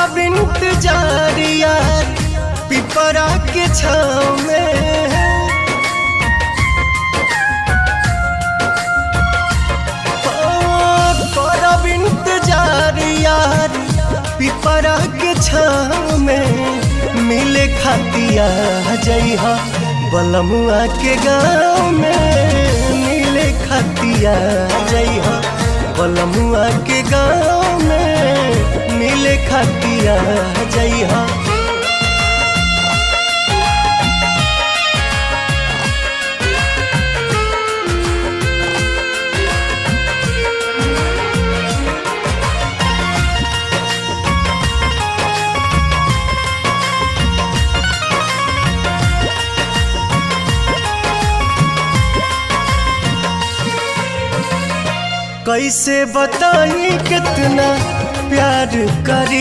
करब इंतजार यार पिपरा के छाँव में। करब इंतजार यार पिपरा के छाँव में मिले खातिया जइहा बलमुआ के गाँव में। मिले खातिया जइहा बलमुआ के गाँव में मिले खातिया जइहा। कैसे बताई कितना प्यार करी